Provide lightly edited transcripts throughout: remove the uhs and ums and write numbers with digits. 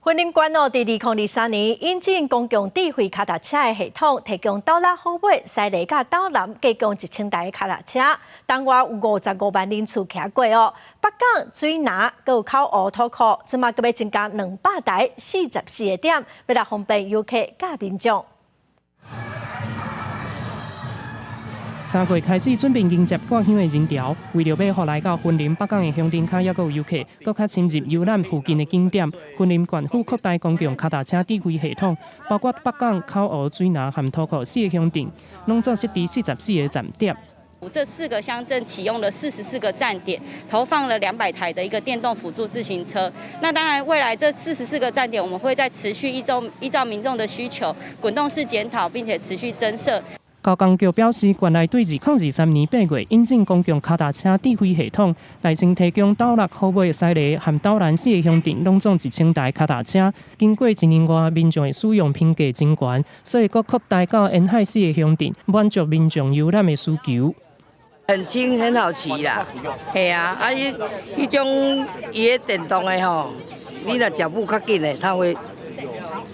云林县哦，伫2023年引进公共智慧脚踏车的系统，提供斗六好尾、西里甲斗南加共1000台脚踏车，当月有55万人次骑过哦。北港、水南、有口湖、土库，即马阁要增加200台44个点，为了方便游客甲民众。 3月开始准备迎接挂乡的人潮，为了要互来到云林北港的乡镇卡也有游客，搁较深入游览附近的景点。云林县府扩大公共脚踏车智慧系统，包括北港、口湖、水南和土库4个乡镇，拢做设置44个站点。 这4个乡镇启用了44个站点，投放了200台的一个电动辅助自行车。那当然，未来这44个站点，我们会再持续依照民众的需求，滚动式检讨，并且持续增设。 交工局表示，县内对2023年8月引进公共脚踏车智慧系统，内先提供斗六、好尾、西里和斗南4个乡镇，拢总1000台脚踏车。经过1年外，民众的使用评价真悬，所以阁扩大到沿海4个乡镇，满足民众游览的需求。 很轻，很好骑啦，系啊，伊种伊的电动的吼，你若脚步较紧的，它会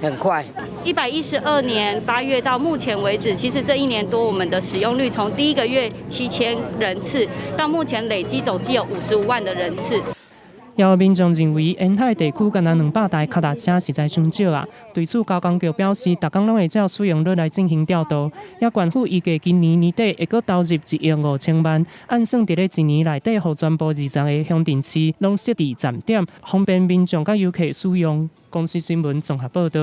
很快。112年8月到目前为止，其实这1年多，我们的使用率从第1个月7000人次，到目前累积总计有55万的人次。 也有民众认为，沿海地区敢若200台脚踏车实在伤少啊。对此，交工局表示，逐工拢会照使用率来进行调度。也县府预计今年年底会阁投入1亿5千万，按算伫咧1年内底，互全部20个乡镇市拢设置站点，方便民众甲游客使用。公司新闻综合报道。